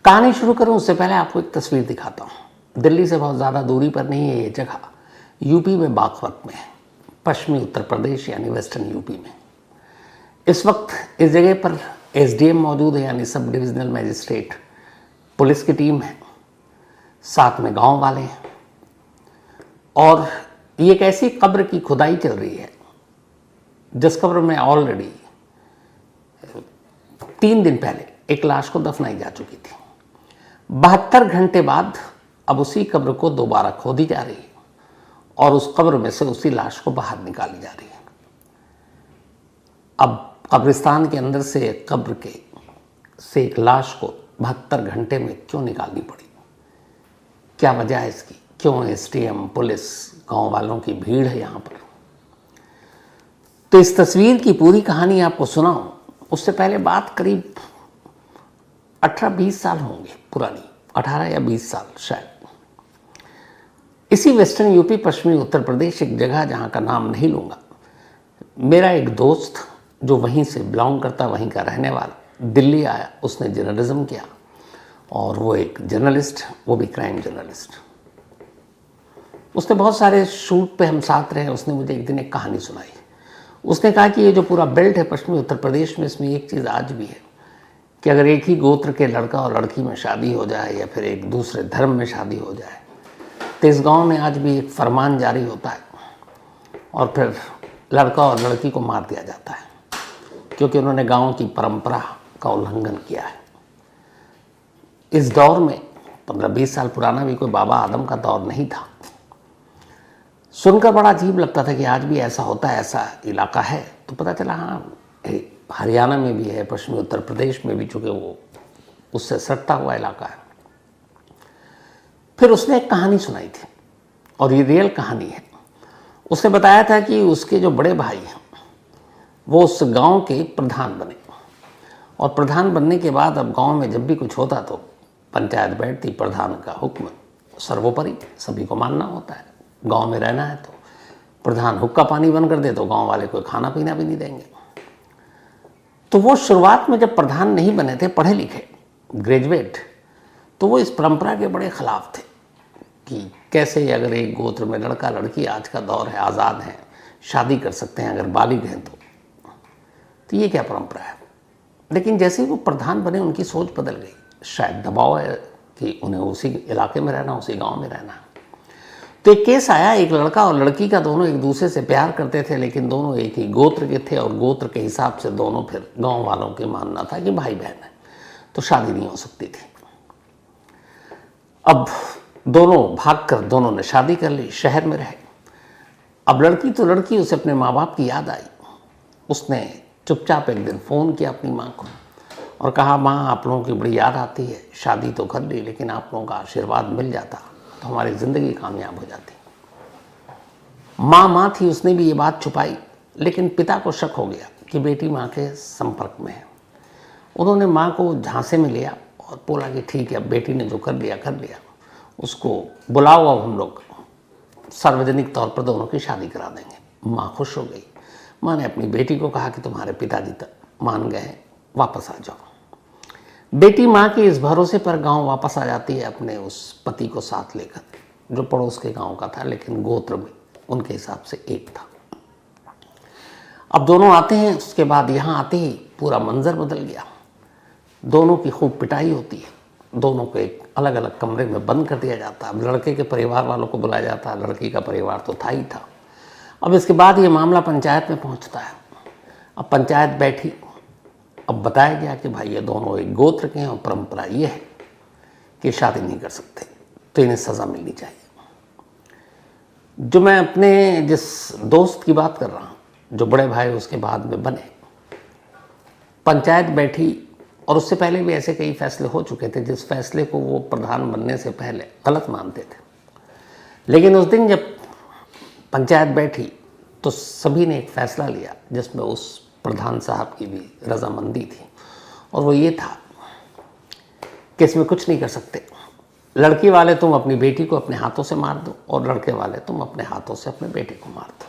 कहानी शुरू करूं उससे पहले आपको एक तस्वीर दिखाता हूं। दिल्ली से बहुत ज़्यादा दूरी पर नहीं है ये जगह, यूपी में बागपत में है, पश्चिमी उत्तर प्रदेश यानी वेस्टर्न यूपी में। इस वक्त इस जगह पर एसडीएम मौजूद है यानी सब डिविजनल मजिस्ट्रेट, पुलिस की टीम है, साथ में गांव वाले हैं और ये एक ऐसी कब्र की खुदाई चल रही है जिस कब्र में ऑलरेडी 3 दिन पहले एक लाश को दफनाई जा चुकी थी। 72 घंटे बाद अब उसी कब्र को दोबारा खोदी जा रही है और उस कब्र में से उसी लाश को बाहर निकाली जा रही है। अब कब्रिस्तान के अंदर से कब्र के से एक लाश को 72 घंटे में क्यों निकालनी पड़ी, क्या वजह है इसकी, क्यों एसडीएम, पुलिस, गांव वालों की भीड़ है यहाँ पर। तो इस तस्वीर की पूरी कहानी आपको सुनाऊं उससे पहले बात करीब 18-20 साल होंगे पुरानी, 18 या 20 साल शायद। इसी वेस्टर्न यूपी पश्चिमी उत्तर प्रदेश एक जगह जहाँ का नाम नहीं लूँगा, मेरा एक दोस्त जो वहीं से बिलोंग करता, वहीं का रहने वाला, दिल्ली आया, उसने जर्नलिज्म किया और वो एक जर्नलिस्ट, वो भी क्राइम जर्नलिस्ट। उसने बहुत सारे शूट पे हम साथ रहे। उसने मुझे एक दिन एक कहानी सुनाई। उसने कहा कि ये जो पूरा बेल्ट है पश्चिमी उत्तर प्रदेश में, इसमें एक चीज़ आज भी है कि अगर एक ही गोत्र के लड़का और लड़की में शादी हो जाए या फिर एक दूसरे धर्म में शादी हो जाए तो इस गांव में आज भी एक फरमान जारी होता है और फिर लड़का और लड़की को मार दिया जाता है क्योंकि उन्होंने गांव की परंपरा का उल्लंघन किया है। इस दौर में 15-20 साल पुराना भी कोई बाबा आदम का दौर नहीं था। सुनकर बड़ा अजीब लगता था कि आज भी ऐसा होता है, ऐसा इलाका है। तो पता चला हाँ, हरियाणा में भी है, पश्चिमी उत्तर प्रदेश में भी, चूँकि वो उससे सटता हुआ इलाका है। फिर उसने एक कहानी सुनाई थी और ये रियल कहानी है। उसने बताया था कि उसके जो बड़े भाई हैं वो उस गांव के प्रधान बने और प्रधान बनने के बाद अब गांव में जब भी कुछ होता तो पंचायत बैठती, प्रधान का हुक्म सर्वोपरि, सभी को मानना होता है। गांव में रहना है तो प्रधान हुक्का पानी बंद कर दे तो गांव वाले कोई खाना पीना भी नहीं देंगे। तो वो शुरुआत में जब प्रधान नहीं बने थे, पढ़े लिखे ग्रेजुएट, तो वो इस परंपरा के बड़े खिलाफ थे कि कैसे अगर एक गोत्र में लड़का लड़की, आज का दौर है, आज़ाद हैं, शादी कर सकते हैं अगर बालिग हैं तो ये क्या परंपरा है। लेकिन जैसे ही वो प्रधान बने उनकी सोच बदल गई। शायद दबाव है कि उन्हें उसी इलाके में रहना, उसी गाँव में रहना। तो एक केस आया, एक लड़का और लड़की का दोनों एक दूसरे से प्यार करते थे लेकिन दोनों एक ही गोत्र के थे और गोत्र के हिसाब से दोनों, फिर गांव वालों के मानना था कि भाई बहन है तो शादी नहीं हो सकती थी। अब दोनों भागकर दोनों ने शादी कर ली, शहर में रहे। अब लड़की तो लड़की, उसे अपने माँ बाप की याद आई। उसने चुपचाप एक दिन फ़ोन किया अपनी माँ को और कहा, माँ आप लोगों की बड़ी याद आती है, शादी तो कर ली लेकिन आप लोगों का आशीर्वाद मिल जाता तो हमारी ज़िंदगी कामयाब हो जाती। माँ थी, उसने भी ये बात छुपाई, लेकिन पिता को शक हो गया कि बेटी माँ के संपर्क में है। उन्होंने माँ को झांसे में लिया और बोला कि ठीक है, अब बेटी ने जो कर लिया, उसको बुलाओ, अब हम लोग सार्वजनिक तौर पर दोनों की शादी करा देंगे। माँ खुश हो गई। माँ ने अपनी बेटी को कहा कि तुम्हारे पिताजी तक मान गए हैं, वापस आ जाओ। बेटी माँ के इस भरोसे पर गांव वापस आ जाती है अपने उस पति को साथ लेकर, जो पड़ोस के गांव का था लेकिन गोत्र में उनके हिसाब से एक था। अब दोनों आते हैं। उसके बाद यहाँ आते ही पूरा मंजर बदल गया। दोनों की खूब पिटाई होती है, दोनों को एक अलग अलग कमरे में बंद कर दिया जाता। अब लड़के के परिवार वालों को बुलाया जाता, लड़की का परिवार तो था ही था। अब इसके बाद ये मामला पंचायत में पहुँचता है। अब पंचायत बैठी, अब बताया गया कि भाई ये दोनों एक गोत्र के हैं और परंपरा ये है कि शादी नहीं कर सकते तो इन्हें सज़ा मिलनी चाहिए। जो मैं अपने जिस दोस्त की बात कर रहा हूँ, जो बड़े भाई उसके बाद में बने, पंचायत बैठी और उससे पहले भी ऐसे कई फैसले हो चुके थे जिस फैसले को वो प्रधान बनने से पहले गलत मानते थे। लेकिन उस दिन जब पंचायत बैठी तो सभी ने एक फ़ैसला लिया जिसमें उस प्रधान साहब की भी रजामंदी थी और वो ये था कि इसमें कुछ नहीं कर सकते। लड़की वाले तुम अपनी बेटी को अपने हाथों से मार दो और लड़के वाले तुम अपने हाथों से अपने बेटे को मार दो।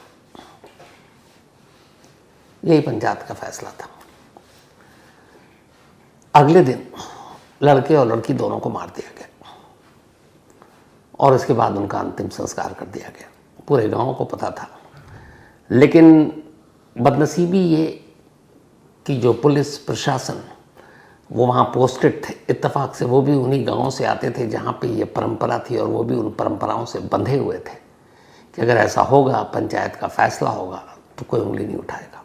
यही पंचायत का फैसला था। अगले दिन लड़के और लड़की दोनों को मार दिया गया और इसके बाद उनका अंतिम संस्कार कर दिया गया। पूरे गांव को पता था, लेकिन बदनसीबी ये कि जो पुलिस प्रशासन वो वहाँ पोस्टेड थे, इत्तेफाक से वो भी उन्हीं गांवों से आते थे जहाँ पे ये परंपरा थी और वो भी उन परंपराओं से बंधे हुए थे कि अगर ऐसा होगा, पंचायत का फैसला होगा तो कोई उंगली नहीं उठाएगा।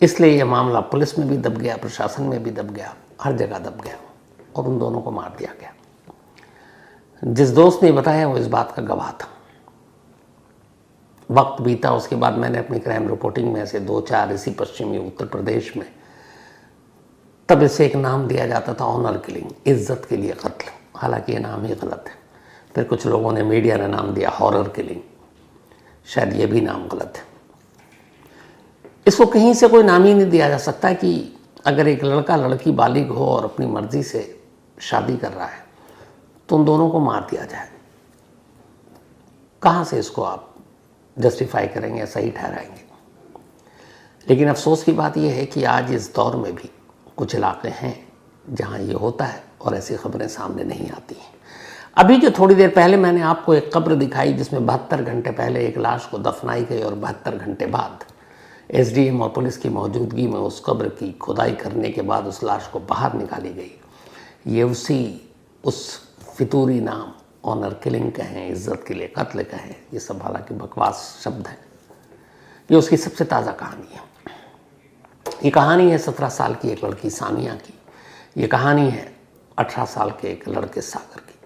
इसलिए ये मामला पुलिस में भी दब गया, प्रशासन में भी दब गया, हर जगह दब गया और उन दोनों को मार दिया गया। जिस दोस्त ने बताया वो इस बात का गवाह था। वक्त बीता, उसके बाद मैंने अपनी क्राइम रिपोर्टिंग में ऐसे 2-4 इसी पश्चिमी उत्तर प्रदेश में, तब इसे एक नाम दिया जाता था ऑनर किलिंग, इज्जत के लिए कत्ल। हालांकि ये नाम ही गलत है। फिर कुछ लोगों ने, मीडिया ने नाम दिया हॉरर किलिंग, शायद ये भी नाम गलत है। इसको कहीं से कोई नाम ही नहीं दिया जा सकता कि अगर एक लड़का लड़की बालिग हो और अपनी मर्जी से शादी कर रहा है तो उन दोनों को मार दिया जाए। कहाँ से इसको आप जस्टिफाई करेंगे, सही ठहराएंगे? लेकिन अफसोस की बात यह है कि आज इस दौर में भी कुछ इलाके हैं जहाँ ये होता है और ऐसी खबरें सामने नहीं आती हैं। अभी जो थोड़ी देर पहले मैंने आपको एक कब्र दिखाई जिसमें 72 घंटे पहले एक लाश को दफनाई गई और 72 घंटे बाद एसडीएम और पुलिस की मौजूदगी में उस कब्र की खुदाई करने के बाद उस लाश को बाहर निकाली गई, ये उस फितूरी नाम ऑनर किलिंग कहें, इज्जत के लिए कत्ल कहें, ये सब हालांकि बकवास शब्द हैं। ये उसकी सबसे ताज़ा कहानी है। ये कहानी है 17 साल की एक लड़की सानिया की। ये कहानी है 18 साल के एक लड़के सागर की।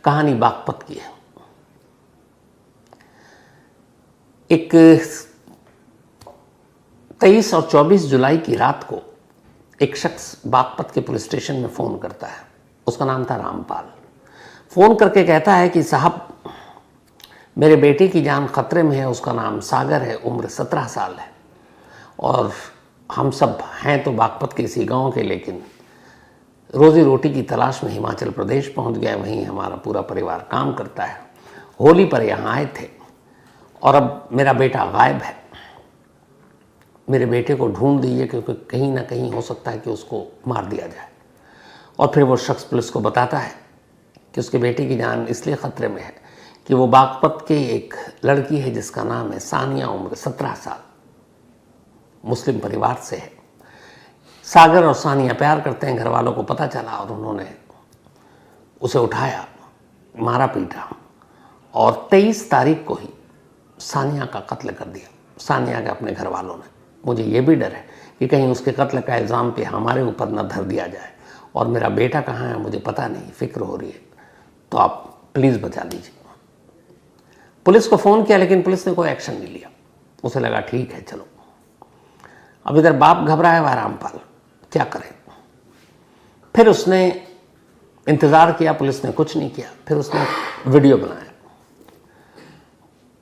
कहानी बागपत की है। एक 23 और 24 जुलाई की रात को एक शख्स बागपत के पुलिस स्टेशन में फ़ोन करता है। उसका नाम था रामपाल। फ़ोन करके कहता है कि साहब, मेरे बेटे की जान खतरे में है, उसका नाम सागर है, उम्र 17 साल है और हम सब हैं तो बागपत के इसी गांव के, लेकिन रोज़ी रोटी की तलाश में हिमाचल प्रदेश पहुंच गए। वहीं हमारा पूरा परिवार काम करता है। होली पर यहाँ आए थे और अब मेरा बेटा गायब है। मेरे बेटे को ढूंढ दीजिए क्योंकि कहीं ना कहीं हो सकता है कि उसको मार दिया जाए। और फिर वो शख्स पुलिस को बताता है कि उसके बेटे की जान इसलिए ख़तरे में है कि वो बागपत के एक लड़की है जिसका नाम है सानिया, उम्र 17 साल, मुस्लिम परिवार से है। सागर और सानिया प्यार करते हैं। घर वालों को पता चला और उन्होंने उसे उठाया, मारा पीटा और 23 तारीख को ही सानिया का कत्ल कर दिया, सानिया के अपने घर वालों ने। मुझे ये भी डर है कि कहीं उसके कत्ल का इल्ज़ाम पे हमारे ऊपर न धर दिया जाए और मेरा बेटा कहाँ है मुझे पता नहीं, फिक्र हो रही है, तो आप प्लीज़ बचा लीजिए। पुलिस को फ़ोन किया लेकिन पुलिस ने कोई एक्शन नहीं लिया। उसे लगा ठीक है चलो। अब इधर बाप घबराया हुआ रामपाल, क्या करे। फिर उसने इंतज़ार किया, पुलिस ने कुछ नहीं किया। फिर उसने वीडियो बनाया।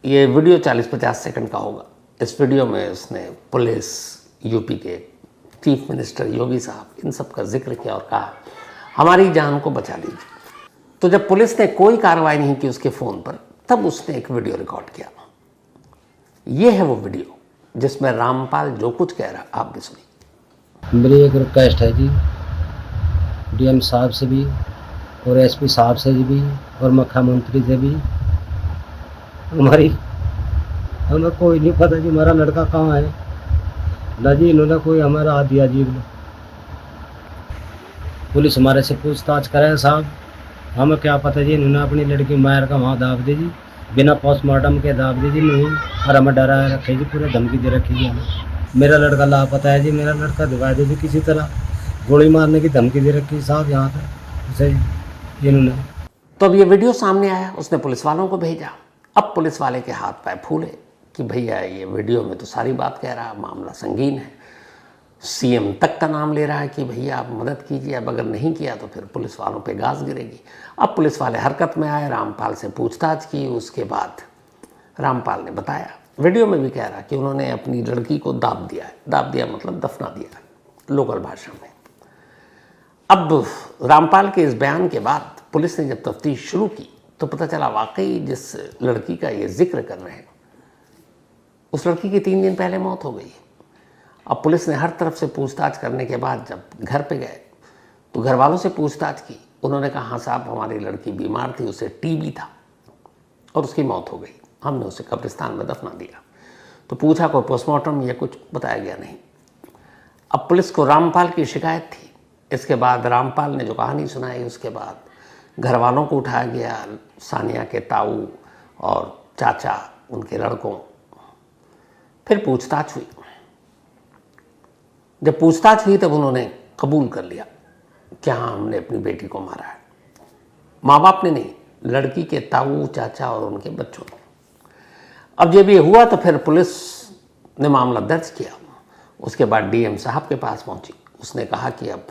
ये वीडियो 40-50 सेकंड का होगा। इस वीडियो में उसने पुलिस, यूपी के चीफ मिनिस्टर योगी साहब, इन सब का जिक्र किया और कहा हमारी जान को बचा लीजिए। तो जब पुलिस ने कोई कार्रवाई नहीं की उसके फ़ोन पर, तब उसने एक वीडियो रिकॉर्ड किया। ये है वो वीडियो जिसमें रामपाल जो कुछ कह रहा, आप भी सुनिए। मेरी एक रिक्वेस्ट है जी, डीएम साहब से भी और एसपी साहब से भी और मुख्यमंत्री से भी, हमें कोई नहीं पता जी हमारा लड़का कहाँ है ना जी। इन्होंने कोई हमारा हाथ दिया जी। पुलिस हमारे से पूछताछ करे साहब, हमें क्या पता जी इन्होंने अपनी लड़की मायर का वहाँ दाब दी जी, बिना पोस्टमार्टम के दाब दी जी नहीं। और हमें डराए रखे जी, पूरे धमकी दे रखी जी हमें। मेरा लड़का लापता है जी, मेरा लड़का दिखा दे जी, किसी तरह गोली मारने की धमकी दे रखी साहब यहाँ पर उसे इन्होंने। तो अब ये वीडियो सामने आया, उसने पुलिस वालों को भेजा। अब पुलिस वाले के हाथ पैर फूले कि भैया ये वीडियो में तो सारी बात कह रहा है, मामला संगीन है, सीएम तक का नाम ले रहा है कि भैया आप मदद कीजिए, अब अगर नहीं किया तो फिर पुलिस वालों पे गाज गिरेगी। अब पुलिस वाले हरकत में आए, रामपाल से पूछताछ की। उसके बाद रामपाल ने बताया, वीडियो में भी कह रहा कि उन्होंने अपनी लड़की को दाब दिया है। दाब दिया मतलब दफना दिया है लोकल भाषा में। अब रामपाल के इस बयान के बाद पुलिस ने जब तफ्तीश शुरू की तो पता चला वाकई जिस लड़की का ये जिक्र कर रहे हैं उस लड़की की 3 दिन पहले मौत हो गई। अब पुलिस ने हर तरफ से पूछताछ करने के बाद जब घर पे गए तो घर वालों से पूछताछ की। उन्होंने कहा हाँ साहब, हमारी लड़की बीमार थी, उसे टीबी था और उसकी मौत हो गई, हमने उसे कब्रिस्तान में दफना दिया। तो पूछा कोई पोस्टमार्टम या कुछ, बताया गया नहीं। अब पुलिस को रामपाल की शिकायत थी। इसके बाद रामपाल ने जो कहानी सुनाई, उसके बाद घर वालों को उठाया गया, सानिया के ताऊ और चाचा, उनके लड़कों। फिर पूछताछ हुई। जब पूछताछ हुई तब उन्होंने कबूल कर लिया कि हाँ, हमने अपनी बेटी को मारा है। माँ बाप ने नहीं, लड़की के ताऊ, चाचा और उनके बच्चों ने। अब जब ये हुआ तो फिर पुलिस ने मामला दर्ज किया। उसके बाद डीएम साहब के पास पहुंची। उसने कहा कि अब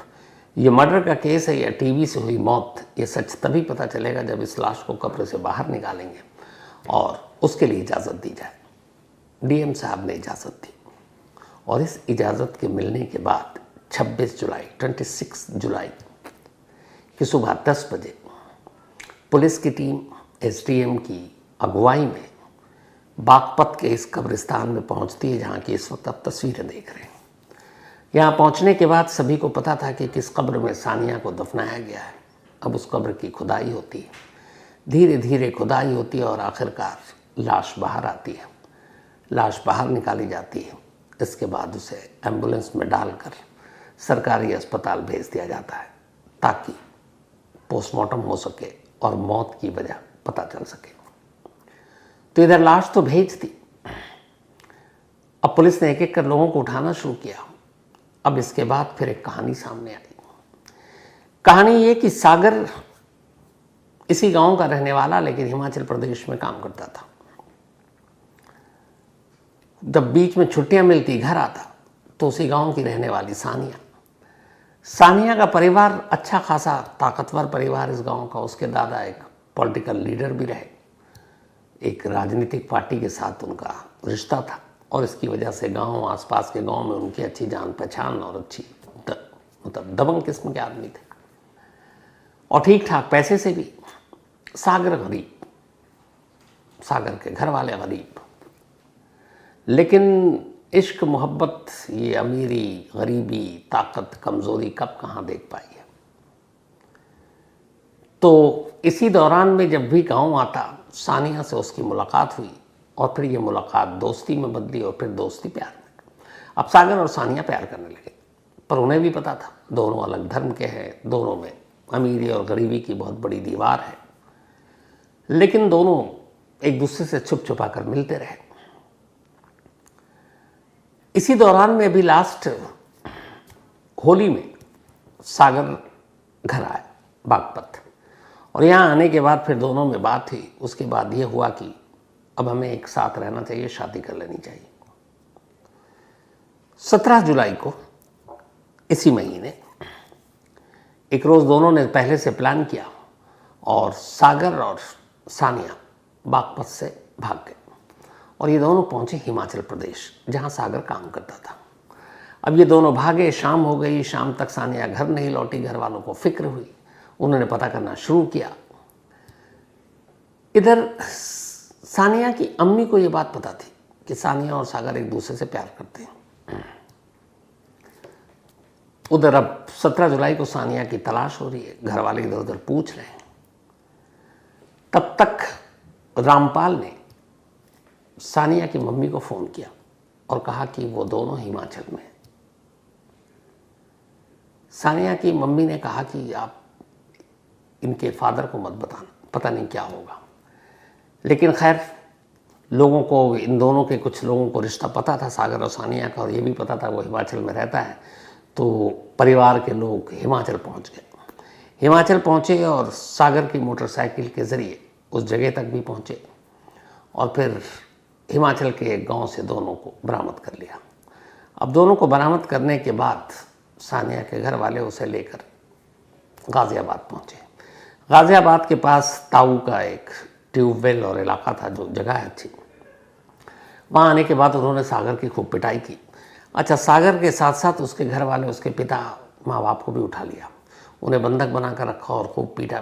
ये मर्डर का केस है या टीबी से हुई मौत, ये सच तभी पता चलेगा जब इस लाश को कब्र से बाहर निकालेंगे और उसके लिए इजाज़त दी जाए। डीएम साहब ने इजाज़त दी और इस इजाज़त के मिलने के बाद 26 जुलाई की सुबह 10 बजे पुलिस की टीम एसडीएम की अगुवाई में बागपत के इस कब्रिस्तान में पहुंचती है, जहाँ की इस वक्त आप तस्वीरें देख रहे हैं। यहाँ पहुंचने के बाद सभी को पता था कि किस कब्र में सानिया को दफनाया गया है। अब उस कब्र की खुदाई होती है, धीरे धीरे खुदाई होती है और आखिरकार लाश बाहर आती है। लाश बाहर निकाली जाती है। इसके बाद उसे एम्बुलेंस में डालकर सरकारी अस्पताल भेज दिया जाता है ताकि पोस्टमार्टम हो सके और मौत की वजह पता चल सके। तो इधर लाश तो भेज दी। अब पुलिस ने एक एक कर लोगों को उठाना शुरू किया। अब इसके बाद फिर एक कहानी सामने आई। कहानी ये कि सागर इसी गांव का रहने वाला, लेकिन हिमाचल प्रदेश में काम करता था। जब बीच में छुट्टियां मिलती, घर आता, तो उसी गांव की रहने वाली सानिया का परिवार अच्छा खासा ताकतवर परिवार इस गांव का। उसके दादा एक पॉलिटिकल लीडर भी रहे, एक राजनीतिक पार्टी के साथ उनका रिश्ता था और इसकी वजह से गांव, आसपास के गांव में उनकी अच्छी जान पहचान और अच्छी मतलब दबंग किस्म के आदमी थे और ठीक ठाक पैसे से भी। सागर गरीब, सागर के घर वाले गरीब, लेकिन इश्क मोहब्बत, ये अमीरी गरीबी, ताकत कमज़ोरी कब कहाँ देख पाई है। तो इसी दौरान में जब भी गांव आता, सानिया से उसकी मुलाकात हुई और फिर ये मुलाकात दोस्ती में बदली और फिर दोस्ती प्यार में। अब सागर और सानिया प्यार करने लगे, पर उन्हें भी पता था दोनों अलग धर्म के हैं, दोनों में अमीरी और गरीबी की बहुत बड़ी दीवार है, लेकिन दोनों एक दूसरे से छुप छुपा कर मिलते रहे। इसी दौरान में अभी लास्ट होली में सागर घर आया बागपत, और यहाँ आने के बाद फिर दोनों में बात हुई। उसके बाद ये हुआ कि अब हमें एक साथ रहना चाहिए, शादी कर लेनी चाहिए। 17 जुलाई को इसी महीने एक रोज़ दोनों ने पहले से प्लान किया और सागर और सानिया बागपत से भाग गए और ये दोनों पहुंचे हिमाचल प्रदेश, जहां सागर काम करता था। अब ये दोनों भागे, शाम हो गई, शाम तक सानिया घर नहीं लौटी। घर वालों को फिक्र हुई, उन्होंने पता करना शुरू किया। इधर सानिया की अम्मी को ये बात पता थी कि सानिया और सागर एक दूसरे से प्यार करते हैं। उधर अब 17 जुलाई को सानिया की तलाश हो रही है, घर वाले इधर उधर पूछ रहे हैं। तब तक रामपाल ने सानिया की मम्मी को फ़ोन किया और कहा कि वो दोनों हिमाचल में हैं। सानिया की मम्मी ने कहा कि आप इनके फादर को मत बताना, पता नहीं क्या होगा। लेकिन खैर, लोगों को, इन दोनों के कुछ लोगों को रिश्ता पता था सागर और सानिया का, और ये भी पता था वो हिमाचल में रहता है। तो परिवार के लोग हिमाचल पहुंच गए। हिमाचल पहुंचे और सागर की मोटरसाइकिल के ज़रिए उस जगह तक भी पहुंचे और फिर हिमाचल के एक गांव से दोनों को बरामद कर लिया। अब दोनों को बरामद करने के बाद सानिया के घर वाले उसे लेकर गाज़ियाबाद पहुंचे। गाज़ियाबाद के पास ताऊ का एक ट्यूबवेल और इलाका था, जो जगह है अच्छी। वहाँ आने के बाद उन्होंने सागर की खूब पिटाई की। अच्छा, सागर के साथ साथ उसके घर वाले, उसके पिता माँ बाप को भी उठा लिया, उन्हें बंधक बनाकर रखा और खूब पीटा।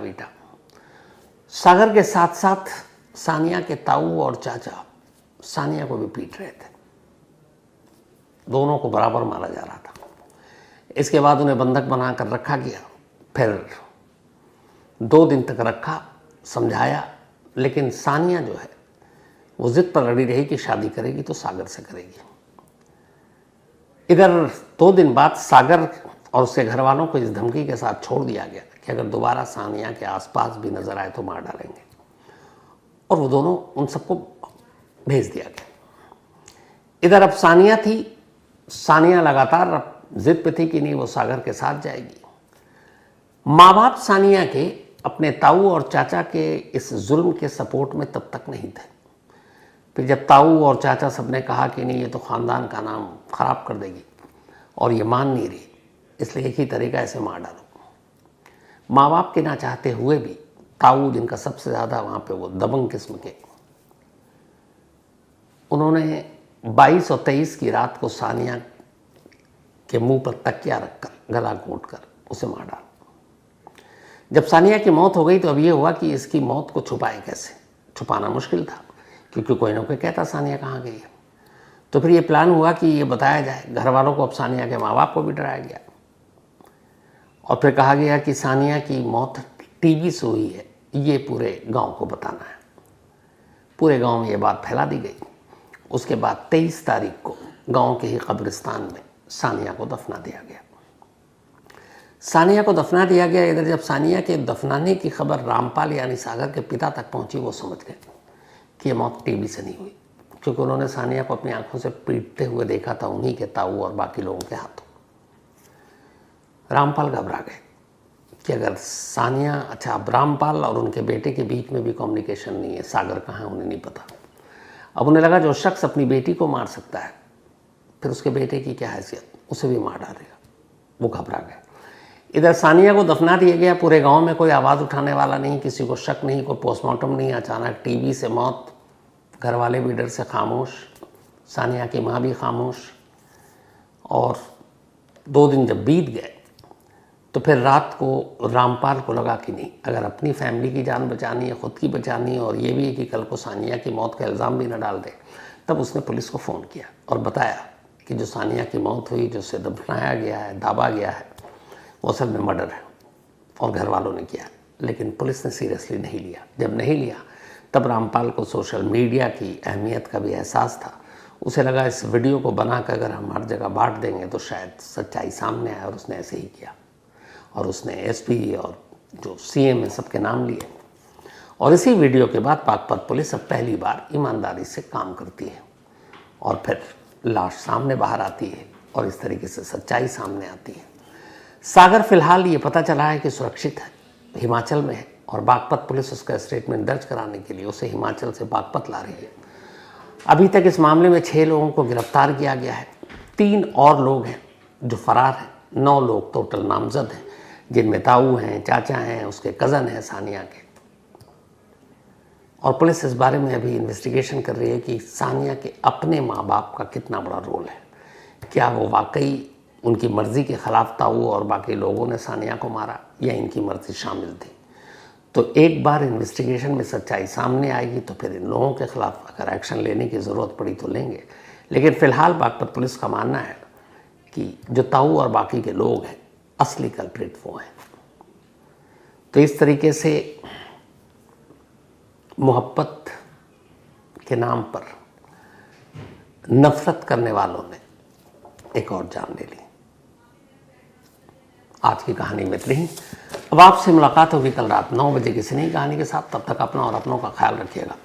सागर के साथ साथ सानिया के ताऊ और चाचा सानिया को भी पीट रहे थे। दोनों को बराबर मारा जा रहा था। इसके बाद उन्हें बंधक बनाकर रखा गया फिर 2 दिन तक रखा, समझाया, लेकिन सानिया जो है वो जिद पर अड़ी रही कि शादी करेगी तो सागर से करेगी। इधर 2 दिन बाद सागर और उसके घर वालों को इस धमकी के साथ छोड़ दिया गया कि अगर दोबारा सानिया के आसपास भी नजर आए तो मार डालेंगे, और वो दोनों उन सबको भेज दिया गया। इधर अब सानिया थी, सानिया लगातार अब जिद पे थी कि नहीं वो सागर के साथ जाएगी। माँ बाप सानिया के अपने ताऊ और चाचा के इस जुल्म के सपोर्ट में तब तक नहीं थे। फिर जब ताऊ और चाचा सबने कहा कि नहीं ये तो ख़ानदान का नाम खराब कर देगी और ये मान नहीं रही, इसलिए एक ही तरीका ऐसे मार डालो। माँ बाप के ना चाहते हुए भी ताऊ, जिनका सबसे ज़्यादा वहाँ पे वो दबंग किस्म के, उन्होंने 22 और 23 की रात को सानिया के मुंह पर तकिया रखकर, गला घोंट कर उसे मार डाला। जब सानिया की मौत हो गई तो अब ये हुआ कि इसकी मौत को छुपाए कैसे। छुपाना मुश्किल था क्योंकि कोई ना कोई कहता सानिया कहाँ गई है। तो फिर ये प्लान हुआ कि ये बताया जाए। घर वालों को, अब सानिया के माँ बाप को भी डराया गया और फिर कहा गया कि सानिया की मौत टीबी से हुई है, ये पूरे गांव को बताना है। पूरे गांव में ये बात फैला दी गई। उसके बाद 23 तारीख को गांव के ही कब्रिस्तान में सानिया को दफना दिया गया। सानिया को दफना दिया गया। इधर जब सानिया के दफनाने की खबर रामपाल यानी सागर के पिता तक पहुंची, वो समझ गए कि ये मौत टीबी से नहीं हुई, क्योंकि उन्होंने सानिया को अपनी आंखों से पीटते हुए देखा था उन्हीं के ताऊ और बाकी लोगों के हाथों। रामपाल घबरा गए कि अगर सानिया, अच्छा अब रामपाल और उनके बेटे के बीच में भी कम्युनिकेशन नहीं है, सागर कहाँ है उन्हें नहीं पता। अब उन्हें लगा जो शख्स अपनी बेटी को मार सकता है फिर उसके बेटे की क्या हैसियत, उसे भी मार डालेगा। वो घबरा गए। इधर सानिया को दफना दिया गया। पूरे गांव में कोई आवाज़ उठाने वाला नहीं, किसी को शक नहीं, कोई पोस्टमार्टम नहीं। अचानक टीबी से मौत, घर वाले भी डर से खामोश, सानिया की माँ भी खामोश। और 2 दिन जब बीत गए तो फिर रात को रामपाल को लगा कि नहीं, अगर अपनी फैमिली की जान बचानी है, ख़ुद की बचानी है, और ये भी है कि कल को सानिया की मौत का इल्ज़ाम भी न डाल दे, तब उसने पुलिस को फ़ोन किया और बताया कि जो सानिया की मौत हुई, जो उसे दफनाया गया है, दाबा गया है, वो असल में मर्डर है और घर वालों ने किया। लेकिन पुलिस ने सीरियसली नहीं लिया। जब नहीं लिया तब रामपाल को सोशल मीडिया की अहमियत का भी एहसास था। उसे लगा इस वीडियो को बनाकर अगर हम हर जगह बांट देंगे तो शायद सच्चाई सामने आए, और उसने ऐसे ही किया। और उसने एसपी और जो सीएम है सबके नाम लिए। और इसी वीडियो के बाद पाकपत पुलिस अब पहली बार ईमानदारी से काम करती है और फिर लाश सामने बाहर आती है और इस तरीके से सच्चाई सामने आती है। सागर फिलहाल ये पता चला है कि सुरक्षित है, हिमाचल में है, और बागपत पुलिस उसका स्टेटमेंट दर्ज कराने के लिए उसे हिमाचल से बागपत ला रही है। अभी तक इस मामले में 6 लोगों को गिरफ्तार किया गया है। 3 और लोग हैं जो फरार हैं। 9 लोग टोटल नामजद हैं, जिनमें ताऊ हैं, चाचा हैं, उसके कज़न हैं सानिया के। और पुलिस इस बारे में अभी इन्वेस्टिगेशन कर रही है कि सानिया के अपने माँ बाप का कितना बड़ा रोल है। क्या वो वाकई उनकी मर्ज़ी के ख़िलाफ़ ताऊ और बाकी लोगों ने सानिया को मारा, या इनकी मर्ज़ी शामिल थी। तो एक बार इन्वेस्टिगेशन में सच्चाई सामने आएगी तो फिर इन लोगों के ख़िलाफ़ अगर एक्शन लेने की ज़रूरत पड़ी तो लेंगे। लेकिन फ़िलहाल बागपत पुलिस का मानना है कि जो ताऊ और बाकी के लोग हैं, असली कल्प्रिट वो हैं। तो इस तरीके से मोहब्बत के नाम पर नफ़रत करने वालों ने एक और जान ले ली। आज की कहानी में इतनी ही। अब आपसे मुलाकात होगी कल रात 9 बजे किसी नई कहानी के साथ। तब तक अपना और अपनों का ख्याल रखिएगा।